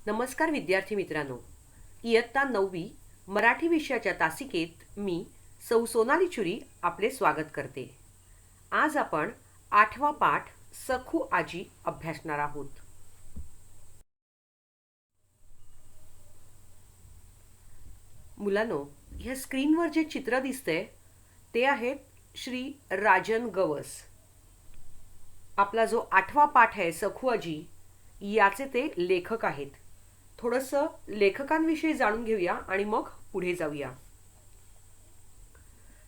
नमस्कार विद्यार्थी मित्रांनो. इयत्ता 9वी मराठी विषयाच्या तासिकेत मी सौ सोनाली चुरी आपले स्वागत करते. आज आपण 8वा पाठ सखू आजी अभ्यासणार आहोत. मुलांनो, ह्या स्क्रीनवर जे चित्र दिसतंय ते आहेत श्री राजन गवस. आपला जो 8वा पाठ आहे सखू आजी, याचे ते लेखक आहेत. थोडंसं लेखकांविषयी जाणून घेऊया आणि मग पुढे जाऊया.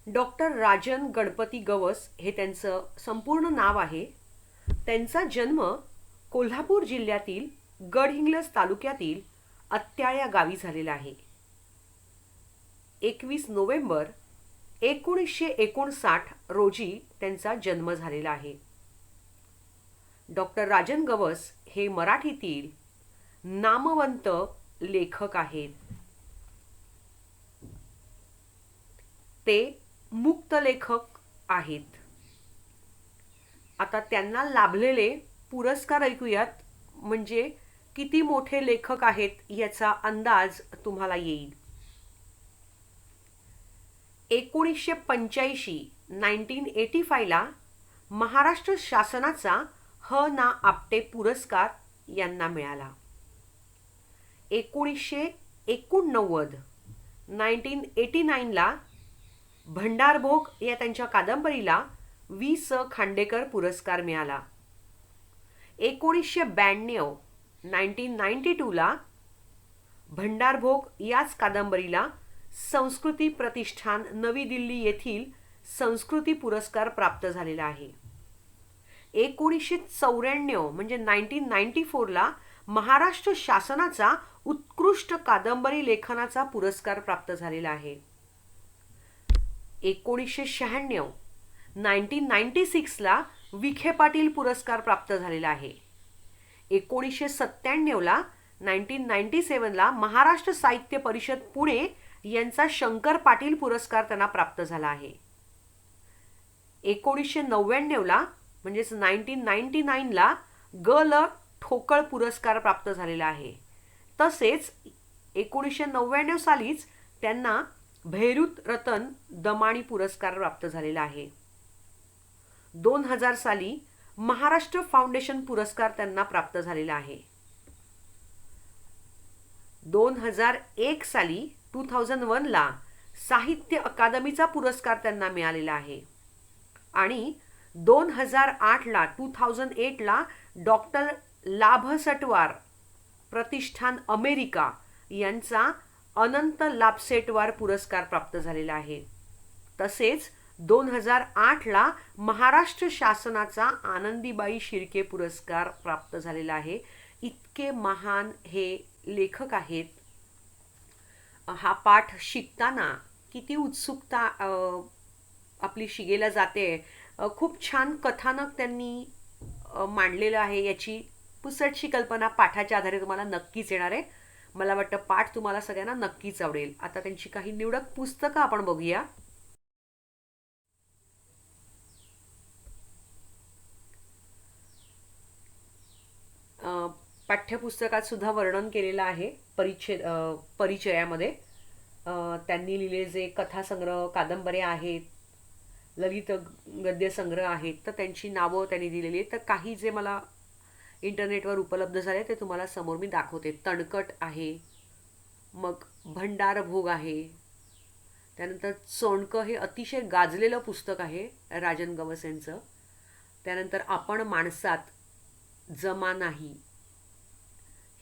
डॉक्टर राजन गणपती गवस हे त्यांचं संपूर्ण नाव आहे. त्यांचा जन्म कोल्हापूर जिल्ह्यातील गडहिंग्लज तालुक्यातील अत्याळ या गावी झालेला आहे. 21 नोव्हेंबर 1959 रोजी त्यांचा जन्म झालेला आहे. डॉक्टर राजन गवस हे मराठीतील नामवंत लेखक आहेत. ते मुक्त लेखक आहेत. आता त्यांना लाभलेले पुरस्कार ऐकूयात, म्हणजे किती मोठे लेखक आहेत याचा अंदाज तुम्हाला येईल. 1985 ला महाराष्ट्र शासनाचा ह ना आपटे पुरस्कार यांना मिळाला. 1989 ला भंडारभोग या त्यांच्या कादंबरीला वी.स. खांडेकर पुरस्कार मिळाला. 1992 ला भंडारभोग याच कादंबरीला संस्कृती प्रतिष्ठान नवी दिल्ली येथील संस्कृती पुरस्कार प्राप्त झालेला आहे. 1994 म्हणजे 1994 ला महाराष्ट्र शासनाचा उत्कृष्ट कादंबरी लेखनाचा पुरस्कार प्राप्त झालेला आहे. 1996 ला विखे पाटील पुरस्कार प्राप्त झालेला आहे. 1997 ला 1997 ला महाराष्ट्र साहित्य परिषद पुणे यांचा शंकर पाटील पुरस्कार त्यांना प्राप्त झाला आहे. 1999 ला म्हणजेच 1999 ला ग ल ठोकळ पुरस्कार प्राप्त झालेला आहे. तसेच 1999 सालीच त्यांना भैरुत रतन दमाणी पुरस्कार प्राप्त झालेला आहे. 2000 साली महाराष्ट्र फाउंडेशन पुरस्कार त्यांना प्राप्त झालेला आहे. 2001 साली 2001 ला साहित्य अकादमीचा पुरस्कार त्यांना मिळालेला आहे. आणि 2008 ला डॉक्टर लाभसटवार प्रतिष्ठान अमेरिका यांचा अनंत लाभसेटवार पुरस्कार प्राप्त झालेला आहे. तसेच 2008 ला महाराष्ट्र शासनाचा आनंदीबाई शिर्के पुरस्कार प्राप्त झालेला आहे. इतके महान हे लेखक आहेत. हा पाठ शिकताना किती उत्सुकता आपली शिगेला जाते. खूप छान कथानक त्यांनी मांडलेलं आहे. याची पुसटशी कल्पना पाठाच्या आधारे तुम्हाला नक्कीच येणार आहे. मला वाटतं पाठ तुम्हाला सगळ्यांना नक्कीच आवडेल. आता त्यांची काही निवडक पुस्तकं आपण बघूया. पाठ्यपुस्तकात सुद्धा वर्णन केलेलं आहे परिचयामध्ये. त्यांनी लिहिलेले जे कथासंग्रह, कादंबऱ्या आहेत, ललित गद्य संग्रह आहेत, तर त्यांची नावं त्यांनी दिलेली आहेत. तर काही जे मला इंटरनेटवर उपलब्ध झाले ते तुम्हाला समोर मी दाखवते. तणकट आहे, मग भंडारभोग आहे, त्यानंतर चोणकं हे अतिशय गाजलेलं पुस्तक आहे राजन गवस यांचं. त्यानंतर आपण माणसात, जमा नाही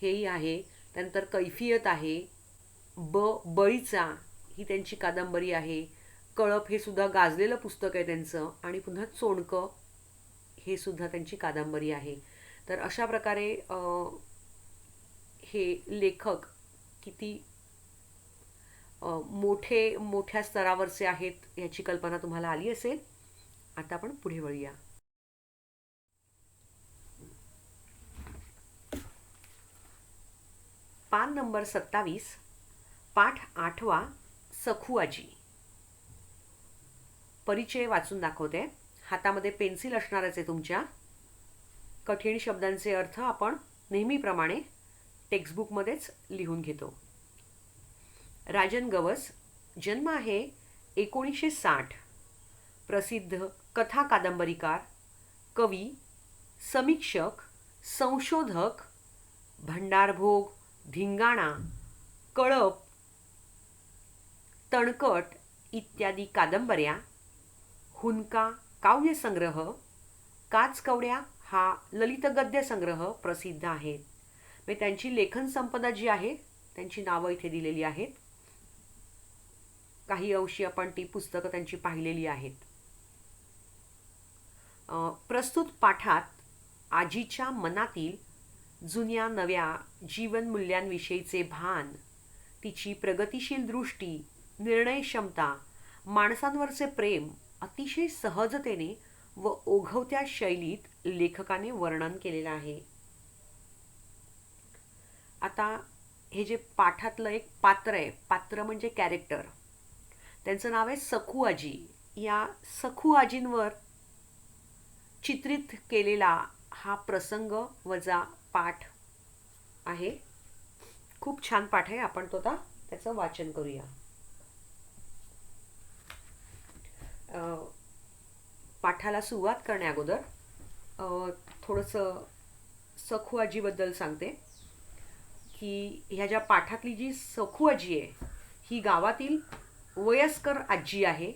हेही आहे. त्यानंतर कैफियत आहे, बळीचा ही त्यांची कादंबरी आहे. कळप हे सुद्धा गाजलेलं पुस्तक आहे त्यांचं. आणि पुन्हा चोणकं हे सुद्धा त्यांची कादंबरी आहे. तर अशा प्रकारे हे लेखक किती मोठ्या स्तरावरचे आहेत याची कल्पना तुम्हाला आली असेल. आता आपण पुढे वळूया. पान नंबर 27, पाठ 8वा सखू आजी. परिचय वाचून दाखवते. हातामध्ये पेन्सिल असणारच आहे तुमच्या. कठीण शब्दांचे अर्थ आपण नेहमीप्रमाणे टेक्स्टबुकमध्येच लिहून घेतो. राजन गवस, जन्म आहे 1960, प्रसिद्ध कथा कादंबरीकार, कवी, समीक्षक, संशोधक, भंडारभोग, धिंगाणा, कळप, तणकट इत्यादी कादंबऱ्या, हुंका काव्यसंग्रह, काचकवड्या हा ललित गद्य संग्रह प्रसिद्ध आहेत. म्हणजे त्यांची लेखन संपदा जी आहे त्यांची नावं इथे दिलेली आहेत. काही अंशी आपण ती पुस्तकं त्यांची पाहिलेली आहेत. प्रस्तुत पाठात आजीच्या मनातील जुन्या नव्या जीवनमूल्यांविषयीचे भान, तिची प्रगतिशील दृष्टी, निर्णय क्षमता, माणसांवरचे प्रेम अतिशय सहजतेने व ओघवत्या शैलीत लेखकाने वर्णन केलेलं आहे. आता हे जे पाठातलं एक पात्र आहे, पात्र म्हणजे कॅरेक्टर, त्यांचं नाव आहे सखू आजी. या सखू आजींवर चित्रित केलेला हा प्रसंग वजा पाठ आहे. खूप छान पाठ आहे. आपण तो आता त्याचं वाचन करूया. पाठाला सुरुवात करण्या अगोदर थोडंसं सखू आजीबद्दल सांगते की ह्या ज्या पाठातली जी सखू आजी आहे ही गावातील वयस्कर आजी आहे,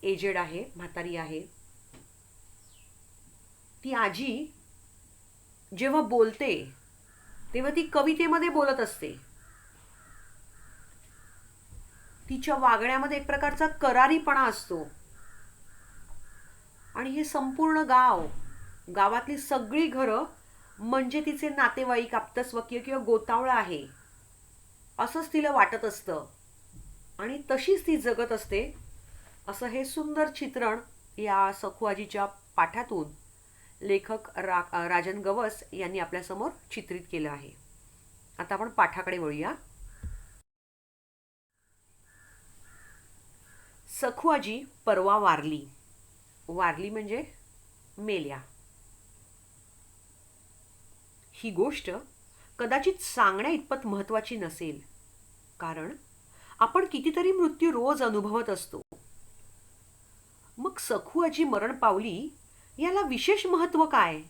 एजेड आहे, म्हातारी आहे. ती आजी जेव्हा बोलते तेव्हा ती कवितेमध्ये बोलत असते. तिच्या वागण्यामध्ये एक प्रकारचा करारीपणा असतो आणि हे संपूर्ण गावातली सगळी घरं म्हणजे तिचे नातेवाईक, आप्तस्वकीय किंवा गोतावळं आहे असंच तिला वाटत असतं आणि तशीच ती जगत असते. असं हे सुंदर चित्रण या सखू आजीच्या पाठातून लेखक राजन गवस यांनी आपल्यासमोर चित्रित केलं आहे. आता आपण पाठाकडे वळूया. सखू आजी परवा वारली. वारली म्हणजे मेल्या. ही गोष्ट कदाचित सांगण्या इतपत महत्वाची नसेल, कारण आपण कितीतरी मृत्यू रोज अनुभवत असतो. मग सखू आजी मरण पावली याला विशेष महत्व काय,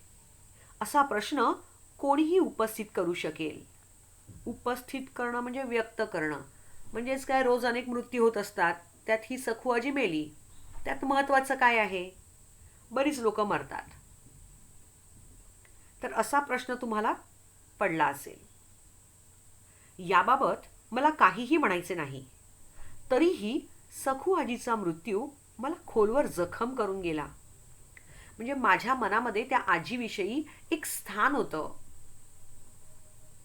असा प्रश्न कोणीही उपस्थित करू शकेल. उपस्थित करणं म्हणजे व्यक्त करणं. म्हणजेच काय, रोज अनेक मृत्यू होत असतात, त्यात ही सखू आजी मेली, त्यात महत्वाचं काय आहे? बरीच लोक मरतात. तर असा प्रश्न तुम्हाला पडला असेल. याबाबत मला काहीही म्हणायचे नाही. तरीही सखू आजीचा मृत्यू मला खोलवर जखम करून गेला. म्हणजे माझ्या मनामध्ये त्या आजीविषयी एक स्थान होतं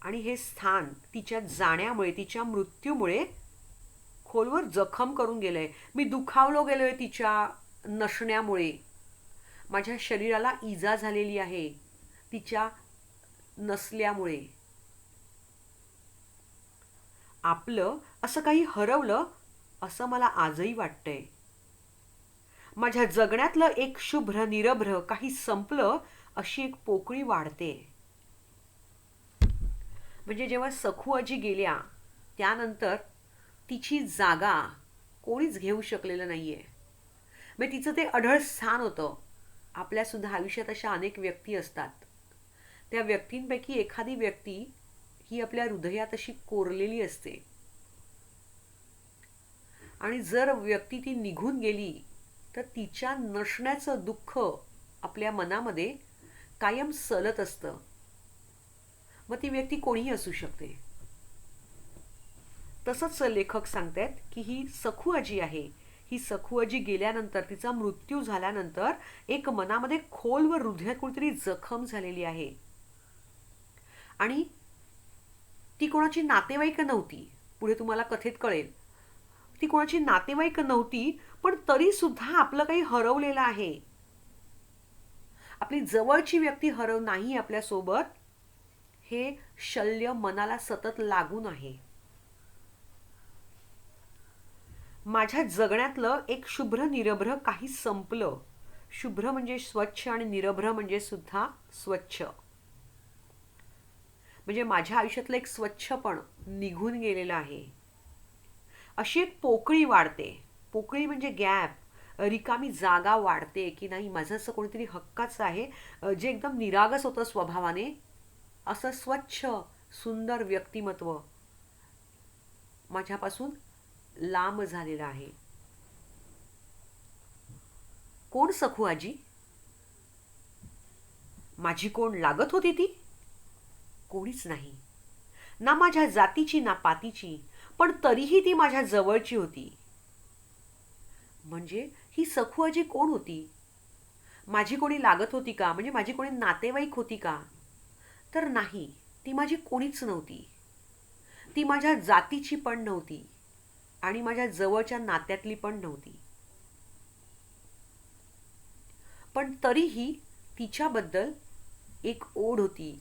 आणि हे स्थान तिच्या जाण्यामुळे, तिच्या मृत्यूमुळे खोलवर जखम करून गेलंय. मी दुखावलो गेलोय तिच्या नसण्यामुळे. माझ्या शरीराला इजा झालेली आहे तिच्या नसल्यामुळे. आपलं असं काही हरवलं असं मला आजही वाटतंय. माझ्या जगण्यातलं एक शुभ्र निरभ्र काही संपलं अशी एक पोकळी वाढते. म्हणजे जेव्हा सखू आजी गेल्या त्यानंतर तिची जागा कोणीच घेऊ शकलेलं नाहीये. म्हणजे तिचं ते अढळ स्थान होतं. आपल्या सुद्धा आयुष्यात अशा अनेक व्यक्ती असतात. त्या व्यक्तींपैकी एखादी व्यक्ती ही आपल्या हृदयात अशी कोरलेली असते आणि जर व्यक्ती ती निघून गेली तर तिच्या नसण्याचं दुःख आपल्या मनामध्ये कायम सलत असतं. मग ती व्यक्ती कोणीही असू शकते. तसंच लेखक सांगतात की ही सखू आजी आहे. ही सखू आजी गेल्यानंतर, तिचा मृत्यू झाल्यानंतर एक मनामध्ये खोलवर हृदयात कुठेतरी जखम झालेली आहे आणि ती कोणाची नातेवाईक नव्हती. पुढे तुम्हाला कथेत कळेल. ती कोणाची नातेवाईक नव्हती, पण तरी सुद्धा आपलं काही हरवलेलं आहे. आपली जवळची व्यक्ती नाही आपल्या सोबत, हे शल्य मनाला सतत लागून आहे. माझ्या जगण्यातलं एक शुभ्र निरभ्र काही संपलं. शुभ्र म्हणजे स्वच्छ आणि निरभ्र म्हणजे सुद्धा स्वच्छ. म्हणजे माझ्या आयुष्यातलं एक स्वच्छपण निघून गेलेलं आहे. अशी एक पोकळी वाढते. पोकळी म्हणजे गॅप, रिकामी जागा वाढते की नाही माझं असं कोणीतरी हक्काचं आहे, जे एकदम निरागस होतं स्वभावाने, असं स्वच्छ सुंदर व्यक्तिमत्व माझ्यापासून लांब झालेलं आहे. कोण सखू आजी? माझी कोण लागत होती ती? कोणीच नाही. ना माझ्या जातीची ना पातीची, पण तरीही ती माझ्या जवळची होती. म्हणजे ही सखू आजी कोण होती? माझी कोणी लागत होती का? म्हणजे माझी कोणी नातेवाईक होती का? तर नाही, ती माझी कोणीच नव्हती. ती माझ्या जातीची पण नव्हती आणि माझ्या जवळच्या नात्यातली पण नव्हती. पण तरीही तिच्याबद्दल एक ओढ होती,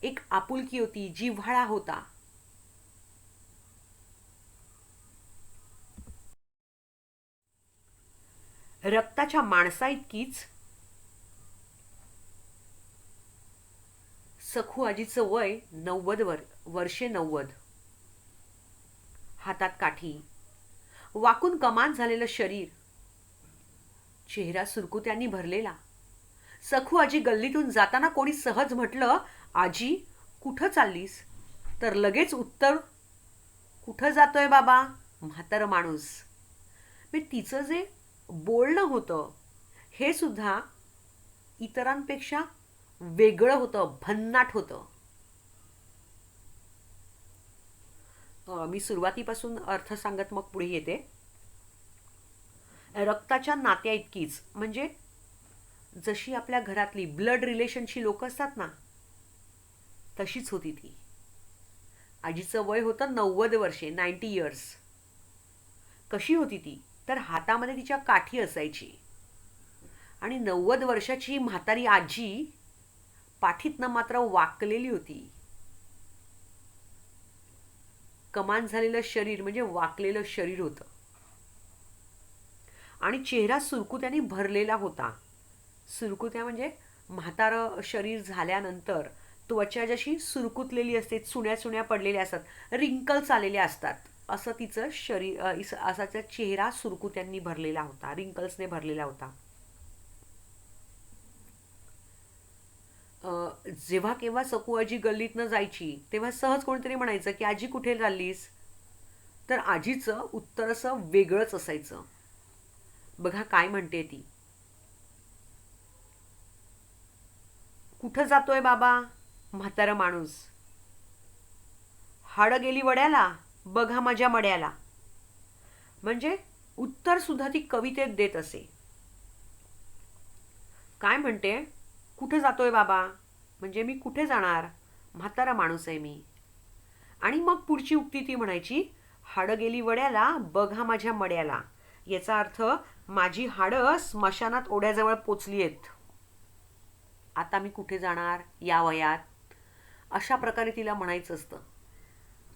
एक आपुलकी होती, जिव्हाळा होता. रक्ताच्या माणसा इतकीच सखू आजीचं वय 90 वर्षे. हातात काठी, वाकून कमान झालेलं शरीर, चेहरा सुरकुत्यांनी भरलेला. सखू आजी गल्लीतून जाताना कोणी सहज म्हटलं, आजी कुठं चाललीस? तर लगेच उत्तर, कुठं जातोय बाबा? म्हातारं माणूस. मी तिचं जे बोलणं होतं हे सुद्धा इतरांपेक्षा वेगळं होतं, भन्नाट होतं. मी सुरुवातीपासून अर्थ सांगत मग पुढे येते. रक्ताच्या नात्या इतकीच म्हणजे जशी आपल्या घरातली ब्लड रिलेशनची लोक असतात ना, तशीच होती ती. आजीचं वय होतं 90 वर्षे, 90 इयर्स. कशी होती ती? तर हातामध्ये तिच्या काठी असायची आणि 90 वर्षाची म्हातारी आजी पाठीतनं मात्र वाकलेली होती. कमान झालेलं शरीर म्हणजे वाकलेलं शरीर होतं आणि चेहरा सुरकुत्याने भरलेला होता. सुरकुत्या म्हणजे म्हातारं शरीर झाल्यानंतर त्वचा जशी सुरकुतलेली असते, चुण्या चुण्या पडलेल्या असतात, रिंकल्स आलेले असतात, असं तिचं शरीर, असा चेहरा सुरकुत्यांनी भरलेला होता, रिंकल्सने भरलेला होता. जेव्हा केव्हा सकू आजी गल्लीतनं जायची तेव्हा सहज कोणीतरी म्हणायचं की आजी कुठे चाललीस? तर आजीचं उत्तर असं वेगळंच असायचं. बघा काय म्हणते ती, कुठं जातोय बाबा? म्हातारा माणूस. हाड गेली वड्याला, बघा माझ्या मड्याला. म्हणजे उत्तर सुद्धा ती कवितेत देत असे. काय म्हणते? कुठे जातोय बाबा? म्हणजे मी कुठे जाणार? म्हातारा माणूस आहे मी. आणि मग पुढची उक्ती ती म्हणायची, हाडं गेली वड्याला, बघा माझ्या मड्याला. याचा अर्थ माझी हाडं स्मशानात ओढ्याजवळ पोचली आहेत, आता मी कुठे जाणार या वयात? अशा प्रकारे तिला म्हणायचं असतं.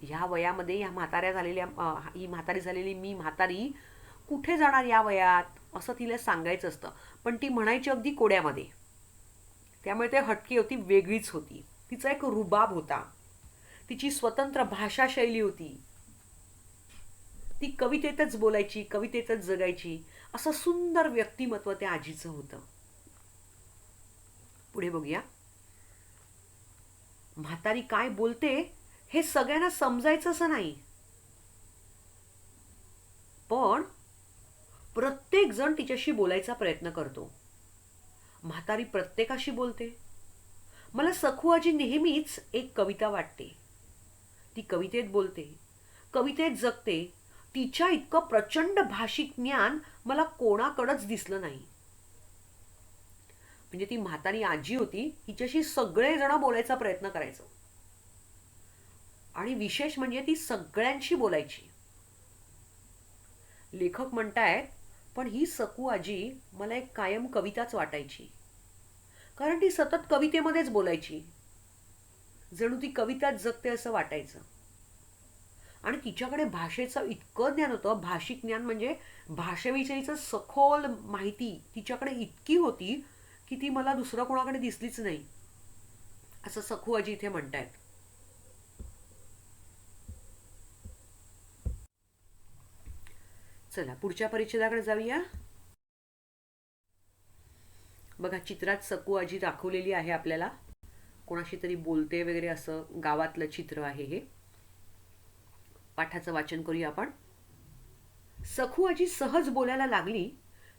ह्या वयामध्ये ह्या म्हाताऱ्या झालेल्या, ही म्हातारी झालेली मी म्हातारी कुठे जाणार या वयात, असं तिला सांगायचं असतं. पण ती म्हणायची अगदी कोड्यामध्ये. त्यामुळे ते हटकी होती, वेगळीच होती. तिचा एक रुबाब होता, तिची स्वतंत्र भाषाशैली होती. ती कवितेतच बोलायची, कवितेतच जगायची. असं सुंदर व्यक्तिमत्व त्या आजीचं होतं. पुढे बघूया. म्हातारी काय बोलते हे सगळ्यांना समजायचं असं नाही, पण प्रत्येक जण तिच्याशी बोलायचा प्रयत्न करतो. म्हातारी प्रत्येकाशी बोलते. मला सखू आजी नेहमीच एक कविता वाटते. ती कवितेत बोलते, कवितेत जगते. तिच्या इतकं प्रचंड भाषिक ज्ञान मला कोणाकडंच दिसलं नाही. म्हणजे ती म्हातारी आजी होती, हिच्याशी सगळेजण बोलायचा प्रयत्न करायचं आणि विशेष म्हणजे ती सगळ्यांशी बोलायची. लेखक म्हणतायत, पण ही सकू आजी मला एक कायम कविताच वाटायची, कारण ती सतत कवितेमध्येच बोलायची. जणू ती कविताच जगते असं वाटायचं. आणि तिच्याकडे भाषेचं इतकं ज्ञान होतं, भाषिक ज्ञान म्हणजे भाषेविषयीचं सखोल माहिती तिच्याकडे इतकी होती की ती मला दुसरं कोणाकडे दिसलीच नाही, असं सखू आजी इथे म्हणतायत. चला पुढच्या परिच्छेदाकडे जाऊया. बघा, चित्रात सकू आजी दाखवलेली आहे आपल्याला. कोणाशी तरी बोलते वगैरे असं गावातलं चित्र आहे हे. पाठाचं वाचन करूया आपण. सखू आजी सहज बोलायला लागली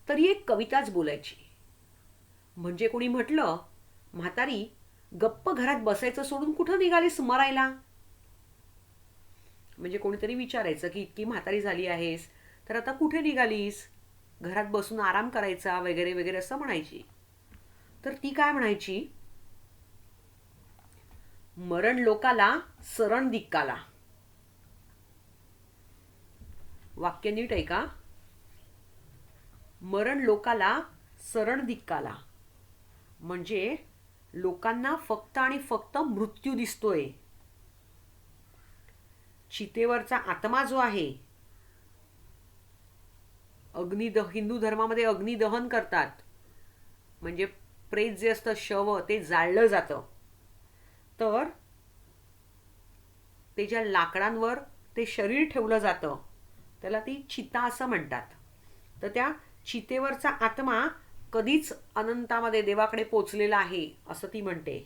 तरी एक कविताच बोलायची. म्हणजे कोणी म्हटलं, म्हातारी गप्प घरात बसायचं सोडून कुठं निघालीस मरायला. म्हणजे कोणीतरी विचारायचं की इतकी म्हातारी झाली आहेस तर आता कुठे निघालीस, घरात बसून आराम करायचा वगैरे वगैरे असं म्हणायची. तर ती काय म्हणायची, मरण लोकाला सरण दिक्काला. वाक्य नीट आहे का? मरण लोकाला सरण दिक्काला म्हणजे लोकांना फक्त आणि फक्त मृत्यू दिसतोय. चितेवरचा आत्मा जो आहे, हिंदू धर्मामध्ये अग्निदहन करतात, म्हणजे प्रेत जे असतं, शव, ते जाळलं जातं. तर ते ज्या लाकडांवर ते शरीर ठेवलं जातं त्याला ती चिता असं म्हणतात. तर त्या चितेवरचा आत्मा कधीच अनंतामध्ये देवाकडे पोचलेला आहे असं ती म्हणते.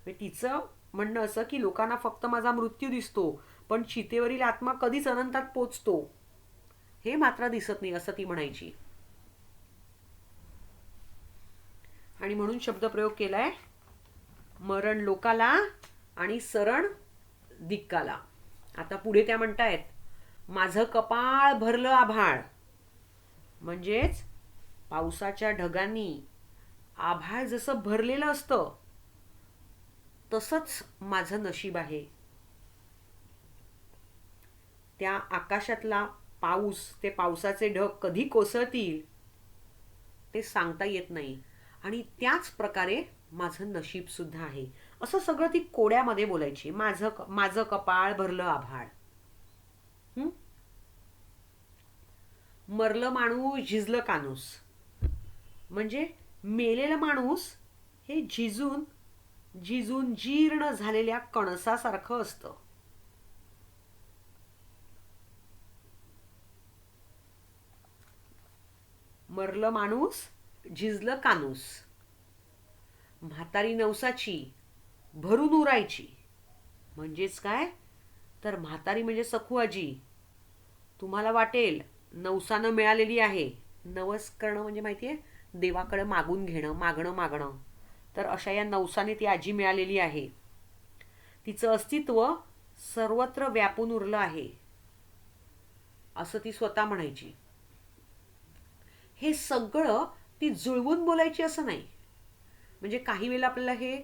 तिचं म्हणणं असं की लोकांना फक्त माझा मृत्यू दिसतो, पण चितेवरील आत्मा कधीच अनंतात पोचतो हे मात्र दिसत नाही असं ती म्हणायची. आणि म्हणून शब्दप्रयोग केलाय, मरण लोकाला आणि सरण दिक्काला. आता पुढे त्या म्हणतायत, माझं कपाळ भरलं आभाळ. म्हणजेच पावसाच्या ढगांनी आभाळ जसं भरलेलं असतं तसंच माझं नशीब आहे. त्या आकाशातला पाऊस, ते पावसाचे ढग कधी कोसळतील ते सांगता येत नाही. आणि त्याच प्रकारे माझं नशीब सुद्धा आहे. असं सगळं ती कोड्यामध्ये बोलायची. माझं कपाळ भरलं आभाळ. मरलं माणूस झिजलं कानूस. म्हणजे मेलेला माणूस हे झिजून झिजून जीर्ण झालेल्या कणसासारखं असतं. मरलं माणूस झिजलं कानूस. म्हातारी नवसाची भरून उरायची. म्हणजेच काय, तर म्हातारी म्हणजे सखू आजी. तुम्हाला वाटेल नवसानं मिळालेली आहे. नवस करणं म्हणजे माहितीये, देवाकडे मागून घेणं, मागणं. तर अशा या नवसाने ती आजी मिळालेली आहे. तिचं अस्तित्व सर्वत्र व्यापून उरलं आहे असं ती स्वतः म्हणायची. हे सगळं ती जुळवून बोलायची असं नाही. म्हणजे काही वेळेला आपल्याला हे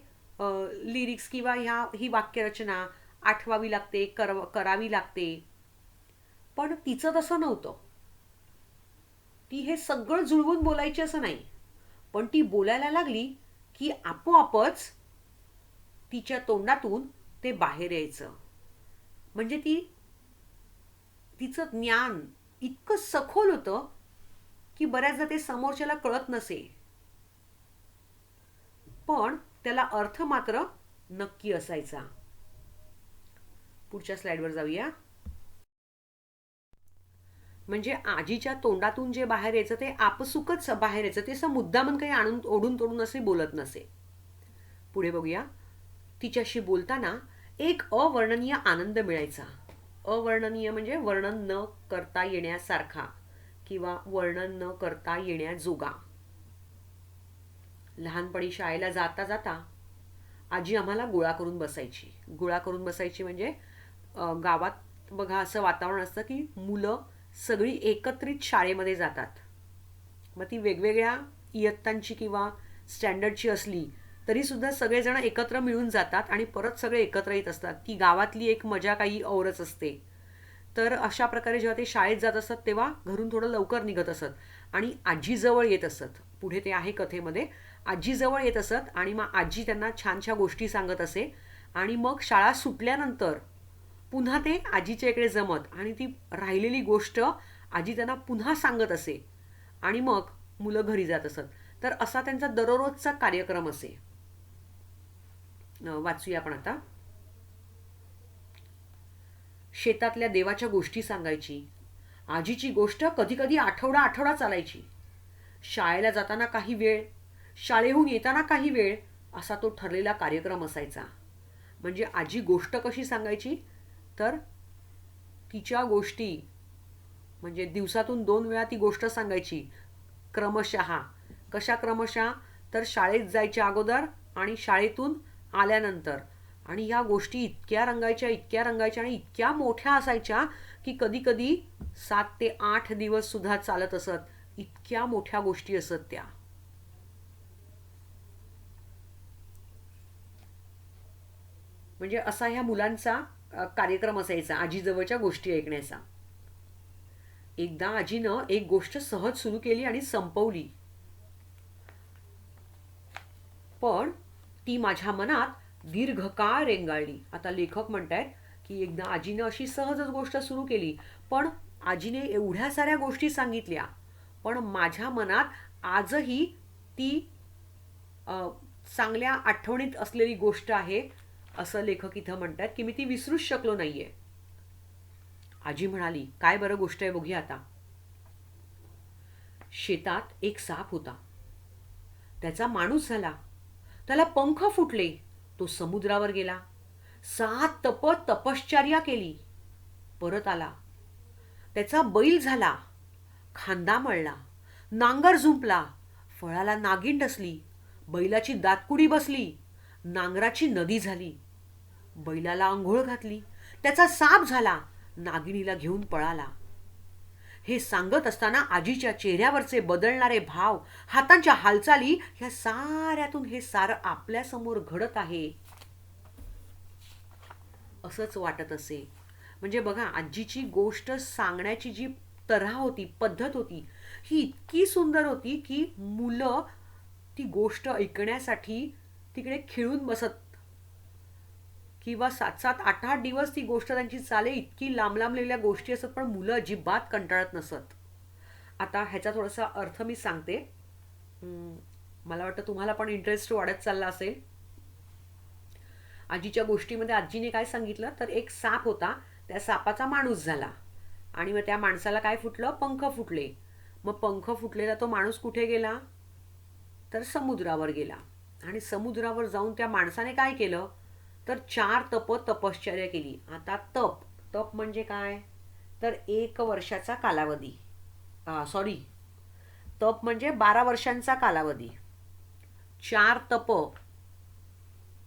लिरिक्स किंवा ही वाक्यरचना आठवावी लागते, करावी लागते. पण तिचं तसं नव्हतं. ती हे सगळं जुळवून बोलायची असं नाही. पण ती बोलायला लागली की आपोआपच तिच्या तोंडातून ते बाहेर यायचं. म्हणजे तिचं ज्ञान इतकं सखोल होतं की बऱ्याचदा ते समोरच्याला कळत नसे, पण त्याला अर्थ मात्र नक्की असायचा. पुढच्या स्लाइडवर जाऊया. म्हणजे आजीच्या तोंडातून जे बाहेर यायचं ते आपसुकच बाहेर यायचं. ते असं मुद्दामन काही आणून ओढून तोडून असे बोलत नसे. पुढे बघूया. तिच्याशी बोलताना एक अवर्णनीय आनंद मिळायचा. अवर्णनीय म्हणजे वर्णन न करता येण्यासारखा किंवा वर्णन न करता येण्याजोगा. लहानपणी शाळेला जाता जाता आजी आम्हाला गोळा करून बसायची. गोळा करून बसायची म्हणजे गावात बघा असं वातावरण असतं की मुलं सगळी एकत्रित शाळेमध्ये जातात. मग ती वेगवेगळ्या इयत्तांची किंवा स्टँडर्डची असली तरी सुद्धा सगळेजण एकत्र मिळून जातात आणि परत सगळे एकत्र येत असतात. ती गावातली एक मजा काही औरच असते. तर अशा प्रकारे जेव्हा ते शाळेत जात असत तेव्हा घरून थोडं लवकर निघत असत आणि आजीजवळ येत असत. पुढे ते आहे कथेमध्ये. आजीजवळ येत असत आणि मग आजी त्यांना छान छान गोष्टी सांगत असे. आणि मग शाळा सुटल्यानंतर पुन्हा ते आजीच्या इकडे जमत आणि ती राहिलेली गोष्ट आजी त्यांना पुन्हा सांगत असे आणि मग मुलं घरी जात असत. तर असा त्यांचा दररोजचा कार्यक्रम असे. वाचूया आपण आता. शेतातल्या देवाच्या गोष्टी सांगायची. आजीची गोष्ट कधी कधी आठवडा आठवडा चालायची. शाळेला जाताना काही वेळ, शाळेहून येताना काही वेळ, असा तो ठरलेला कार्यक्रम असायचा. म्हणजे आजी गोष्ट कशी सांगायची, तर तिच्या गोष्टी म्हणजे दिवसातून 2 वेळा ती गोष्ट सांगायची. क्रमशः. कशा क्रमशः? तर शाळेत जायच्या अगोदर आणि शाळेतून आल्यानंतर. आणि ह्या गोष्टी इतक्या रंगायच्या, इतक्या रंगायच्या आणि इतक्या मोठ्या असायच्या की कधी कधी 7 ते 8 दिवस सुद्धा चालत असत. इतक्या मोठ्या गोष्टी असत त्या. म्हणजे असा ह्या मुलांचा कार्यक्रम असायचा आजीजवळच्या गोष्टी ऐकण्याचा. एकदा आजीनं एक गोष्ट सहज सुरू केली आणि संपवली. पण ती माझ्या मनात दीर्घकाळ रेंगाळली. आता लेखक म्हणतायत की एकदा आजीनं अशी सहजच गोष्ट सुरू केली, पण आजीने एवढ्या साऱ्या गोष्टी सांगितल्या, पण माझ्या मनात आजही ती अ, चांगल्या आठवणीत असलेली गोष्ट आहे, असं लेखक इथं म्हणतात की मी ती विसरूच शकलो नाहीये. आजी म्हणाली, काय बरं गोष्ट आहे बघूया आता. शेतात एक साप होता. त्याचा माणूस झाला. त्याला पंख फुटले. तो समुद्रावर गेला. 7 तपश्चर्या केली. परत आला. त्याचा बैल झाला. खांदा मळला. नांगर झुंपला. फळाला नागिन डसली. बैलाची दातकुडी बसली. नांगराची नदी झाली. बैलाला आंघोळ घातली. त्याचा साप झाला. नागिनीला घेऊन पळाला. हे सांगत असताना आजीच्या चेहऱ्यावरचे बदलणारे भाव, हातांच्या हालचाली, ह्या साऱ्यातून हे सारं आपल्यासमोर घडत आहे असंच वाटत असे. म्हणजे बघा, आजीची गोष्ट सांगण्याची जी तऱ्हा होती, पद्धत होती, ही इतकी सुंदर होती की मुलं ती गोष्ट ऐकण्यासाठी तिकडे खिळून बसत. किंवा 7-7, 8-8 दिवस ती गोष्ट त्यांची चाले, इतकी लांब लांबलेल्या गोष्टी असत, पण मुलं अजिबात कंटाळत नसत. आता ह्याचा थोडासा अर्थ मी सांगते. मला वाटतं तुम्हाला पण इंटरेस्ट वाढत चालला असेल. आजीच्या गोष्टीमध्ये आजीने काय सांगितलं, तर एक साप होता. त्या सापाचा माणूस झाला. आणि मग त्या माणसाला काय फुटलं, पंख फुटले. मग पंख फुटलेला तो माणूस कुठे गेला, तर समुद्रावर गेला. आणि समुद्रावर जाऊन त्या माणसाने काय केलं, तर 4 तपश्चर्या केली. आता तप तप म्हणजे काय, तर 1 वर्षाचा कालावधी. सॉरी, तप म्हणजे 12 वर्षांचा कालावधी. 4 तप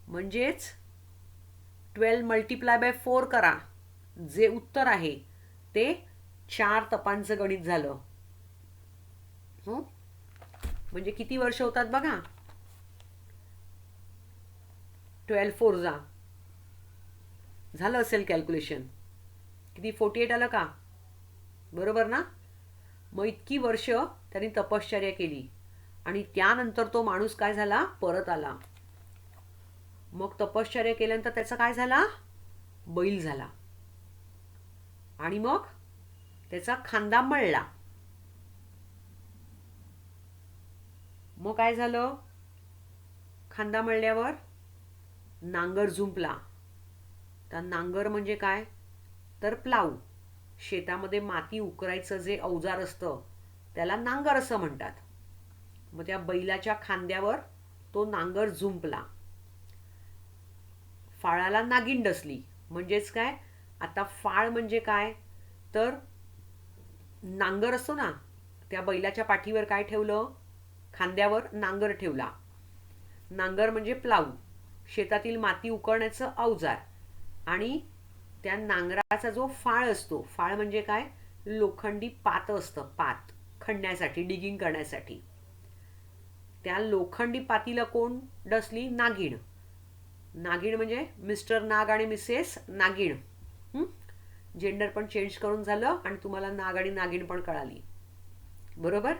म्हणजेच 12 × 4 करा. जे उत्तर आहे ते 4 तपांचं गणित झालं. म्हणजे किती वर्ष होतात बघा, 12 × 4 जा झालं असेल कॅल्क्युलेशन. किती, 48 आलं का, बरोबर ना. मग इतकी वर्ष त्यांनी तपश्चर्या केली. आणि त्यानंतर तो माणूस काय झाला, परत आला. मग तपश्चर्या केल्यानंतर त्याचा काय झाला, बैल झाला. आणि मग त्याचा खांदा मळला. मग काय झालं, खांदा मळल्यावर नांगर झुंपला. तर नांगर म्हणजे काय, तर प्लाऊ. शेतामध्ये माती उकरायचं जे अवजार असतं त्याला नांगर असं म्हणतात. मग त्या बैलाच्या खांद्यावर तो नांगर झुंपला. फाळाला नागिन डसली. म्हणजेच काय, आता फाळ म्हणजे काय, तर नांगर असतो ना, त्या बैलाच्या पाठीवर काय ठेवलं, खांद्यावर नांगर ठेवला. नांगर म्हणजे प्लाऊ, शेतातील माती उकरण्याचं अवजार. आणि त्या नांगराचा जो फाळ असतो, फाळ म्हणजे काय, लोखंडी पात असतं, पात खणण्यासाठी, डिगिंग करण्यासाठी. त्या लोखंडी पातीला कोण डसली, नागिण. नागिण म्हणजे मिस्टर नाग आणि मिसेस नागिण. जेंडर पण चेंज करून झालं आणि तुम्हाला नाग आणि नागिण पण कळाली, बरोबर.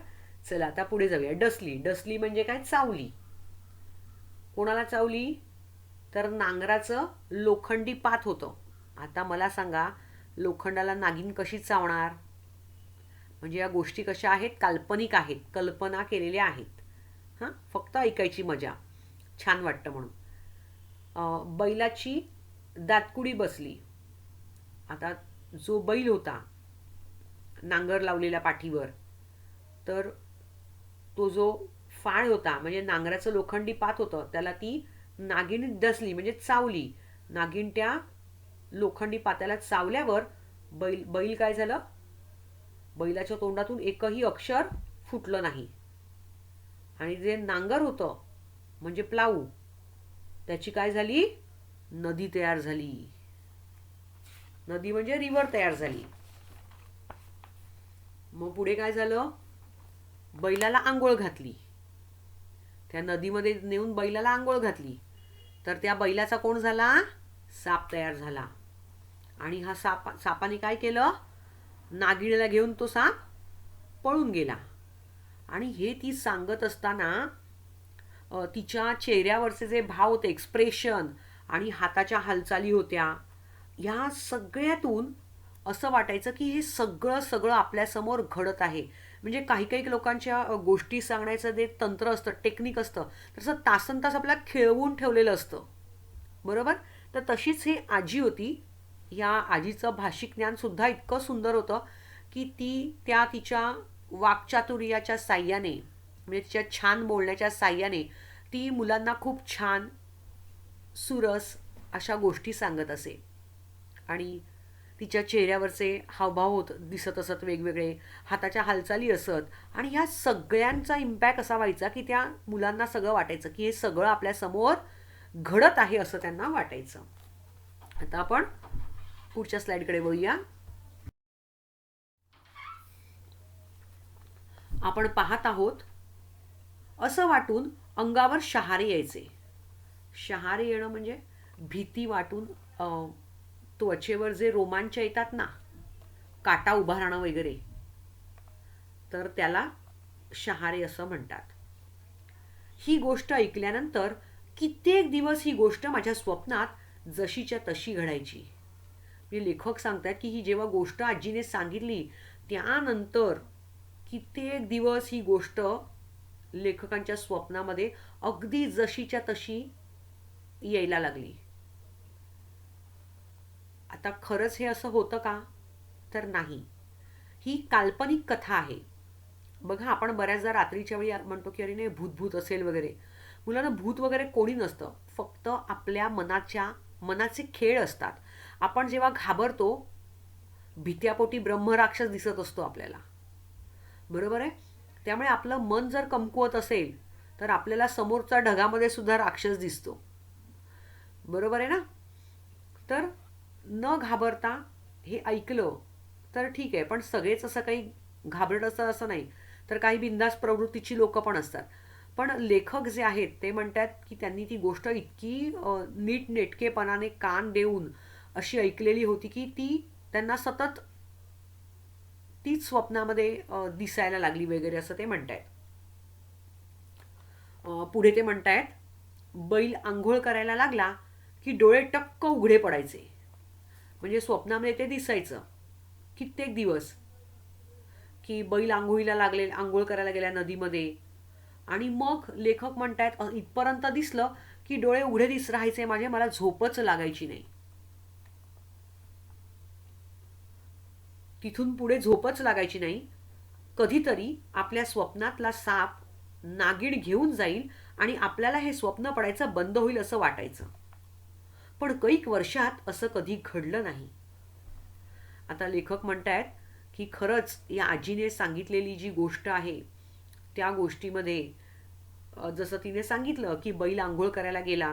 चला आता पुढे जाऊया. डसली. डसली म्हणजे काय, चावली. कोणाला चावली, तर नांगराचं लोखंडी पात होतं. आता मला सांगा, लोखंडाला नागिन कशी चावणार. म्हणजे या गोष्टी कशा आहेत, काल्पनिक आहेत, कल्पना केलेल्या आहेत. फक्त ऐकायची मजा, छान वाटतं म्हणून. बैलाची दातकुडी बसली. आता जो बैल होता नांगर लावलेल्या पाठीवर. तर तो जो फाळ होता म्हणजे नांगराचं लोखंडी पात होतं त्याला ती नागिन डसली म्हणजे चावली. नागिन त्या लोखंडी पात्याला चावल्यावर बैल काय झालं, बैलाच्या तोंडातून एकही अक्षर फुटलं नाही. आणि जे नांगर होतं म्हणजे प्लाऊ, त्याची काय झाली, नदी तयार झाली. नदी म्हणजे रिव्हर तयार झाली. मग पुढे काय झालं, बैलाला आंघोळ घातली. त्या नदीमध्ये नेऊन बैलाला आंघोळ घातली तर त्या बैलाचा कोण झाला, साप तयार झाला. आणि हा सापाने काय केलं, नागिणीला घेऊन तो साप पळून गेला. आणि हे ती सांगत असताना तिच्या चेहऱ्यावरचे जे भाव होते, एक्सप्रेशन आणि हाताच्या हालचाली होत्या, ह्या सगळ्यातून असं वाटायचं की हे सगळं सगळं आपल्यासमोर घडत आहे. म्हणजे काही काही लोकांच्या गोष्टी सांगण्याचं जे तंत्र असतं, टेक्निक असतं, तसं तासनतास आपल्याला खेळवून ठेवलेलं असतं. बरोबर. तर तशीच ही आजी होती. या आजीचं भाषिक ज्ञान सुद्धा इतकं सुंदर होतं की ती त्या तिच्या वाक्चातुर्याच्या साह्याने म्हणजे तिच्या छान बोलण्याच्या साह्याने ती मुलांना खूप छान सुरस अशा गोष्टी सांगत असे. आणि तिच्या चेहऱ्यावरचे हावभाव दिसत असत वेगवेगळे, हाताच्या हालचाली असत. आणि ह्या सगळ्यांचा इम्पॅक्ट असा व्हायचा की त्या मुलांना सगळं वाटायचं की हे सगळं आपल्यासमोर घडत आहे असं त्यांना वाटायचं. आता आपण पुढच्या स्लाइडकडे वळूया. आपण पाहत आहोत, असं वाटून अंगावर शहारे यायचे. शहारे येणं म्हणजे भीती वाटून त्वचेवर जे रोमांच येतात ना, काटा उभा राहणं वगैरे, तर त्याला शहारे असं म्हणतात. ही गोष्ट ऐकल्यानंतर कित्येक दिवस ही गोष्ट माझ्या स्वप्नात जशीच्या तशी घडायची. लेखक सांगतात की ही जेव्हा गोष्ट आजीने सांगितली त्यानंतर कित्येक दिवस ही गोष्ट लेखकांच्या स्वप्नामध्ये अगदी जशीच्या तशी यायला लागली. आता खरंच हे असं होतं का, तर नाही. ही काल्पनिक कथा आहे. बघा, आपण बऱ्याचदा रात्रीच्या वेळी म्हणतो की अरे नाही भूत भूत असेल वगैरे. मुलांना भूत वगैरे कोणी नसतं, फक्त आपल्या मनाचे खेळ असतात. आपण जेव्हा घाबरतो, भीत्यापोटी ब्रह्मराक्षस दिसत असतो आपल्याला. बरोबर आहे. त्यामुळे आपलं मन जर कमकुवत असेल तर आपल्याला समोरच्या ढगामध्ये सुद्धा राक्षस दिसतो. बरोबर आहे ना. तर न घाबरता हे ऐकलं तर ठीक आहे, पण सगळेच असं काही घाबरट असतात असं नाही. तर काही बिंदास प्रवृत्तीची लोक पण असतात. पण लेखक जे आहेत ते म्हणतात की त्यांनी ती गोष्ट इतकी नीटनेटकेपणाने कान देऊन अशी ऐकलेली होती की ती त्यांना सतत तीच स्वप्नामध्ये दिसायला लागली वगैरे असं ते म्हणतायत. पुढे ते म्हणतायत, बैल आंघोळ करायला लागला की डोळे टक्क उघडे पडायचे. म्हणजे स्वप्नामध्ये ते दिसायचं कित्येक दिवस की बैल आंघोळ करायला गेल्या नदीमध्ये. आणि मग लेखक म्हणतायत इथपर्यंत दिसलं की डोळे उघडे राहायचे माझे, मला झोपच लागायची नाही. तिथून पुढे झोपच लागायची नाही. कधीतरी आपल्या स्वप्नातला साप नागिण घेऊन जाईल आणि आपल्याला हे स्वप्न पडायचं बंद होईल असं वाटायचं. पण कैक वर्षात असं कधी घडलं नाही. आता लेखक म्हणतायत की खरंच या आजीने सांगितलेली जी गोष्ट आहे त्या गोष्टीमध्ये जसं तिने सांगितलं की बैल आंघोळ करायला गेला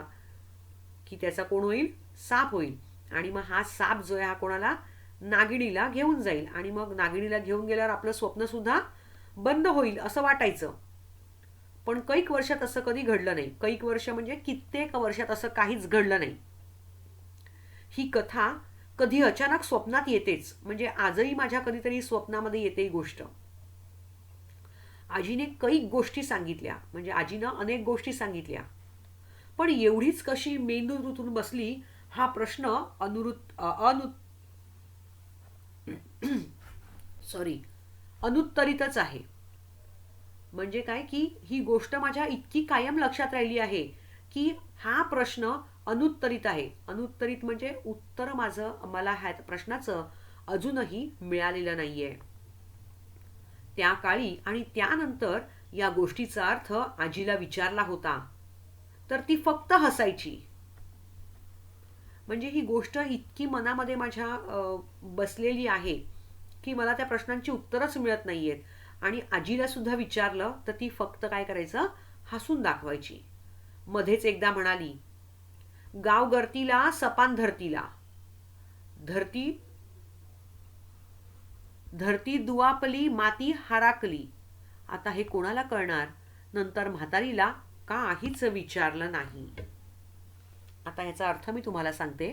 की त्याचा कोण होईल, साप होईल. आणि मग हा साप जो आहे हा कोणाला, नागिणीला घेऊन जाईल. आणि मग नागिणीला घेऊन गेल्यावर आपलं स्वप्न सुद्धा बंद होईल असं वाटायचं. पण कैक वर्षात असं कधी घडलं नाही. कैक वर्ष म्हणजे कित्येक वर्षात असं काहीच घडलं नाही. ही कथा कधी अचानक स्वप्नात येतेच. म्हणजे आजही माझ्या कधीतरी स्वप्नामध्ये येते ही गोष्ट. आजीने कैक गोष्टी सांगितल्या, म्हणजे आजीनं अनेक गोष्टी सांगितल्या, पण एवढीच कशी मेंदूतून बसली हा प्रश्न अनुत्तरितच आहे. म्हणजे काय की ही गोष्ट माझ्या इतकी कायम लक्षात राहिली आहे की हा प्रश्न अनुत्तरित आहे. अनुत्तरित म्हणजे उत्तर मला ह्या प्रश्नाचं अजूनही मिळालेलं नाहीये. त्या काळी आणि त्यानंतर या गोष्टीचा अर्थ आजीला विचारला होता, तर ती फक्त हसायची. म्हणजे ही गोष्ट इतकी मनामध्ये माझ्या बसलेली आहे की मला त्या प्रश्नांची उत्तरच मिळत नाहीयेत. आणि आजीला सुद्धा विचारलं तर ती फक्त काय करायचं, हसून दाखवायची. मध्येच एकदा म्हणाली, गाव गर्तीला सपान धरतीला, धरती धरती दुवापली माती हाराकली. आता हे कोणाला कळणार? नंतर म्हातारीला काहीच विचारलं नाही. आता याचा अर्थ मी तुम्हाला सांगते.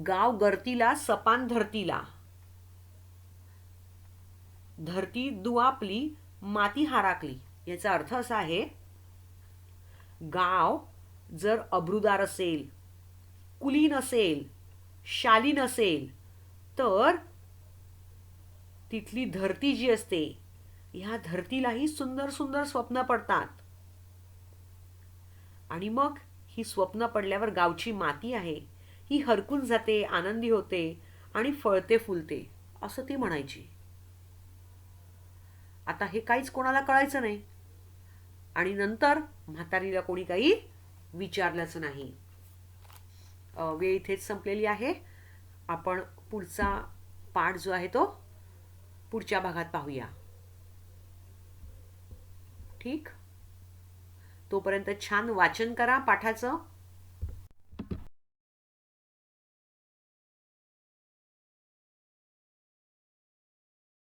गाव गर्तीला सपान धरतीला, धरती दुआपली माती हाराकली. याचा अर्थ असा आहे, गाव जर अब्रुदार असेल, कुलीन असेल, शालीन असेल, तर तिथली धरती जी असते, ह्या धरतीलाही सुंदर सुंदर स्वप्न पडतात. आणि मग ही स्वप्न पडल्यावर गावची माती आहे ही हरकून जाते, आनंदी होते आणि फळते फुलते, असं ती म्हणायची. आता हे काहीच कोणाला कळायचं नाही. आणि नंतर म्हातारीला कोणी काही विचारलंच नाही. वेळ इथेच संपलेली आहे. आपण पुढचा पाठ जो आहे तो पुढच्या भागात पाहूया. ठीक? तोपर्यंत छान वाचन करा पाठाचं.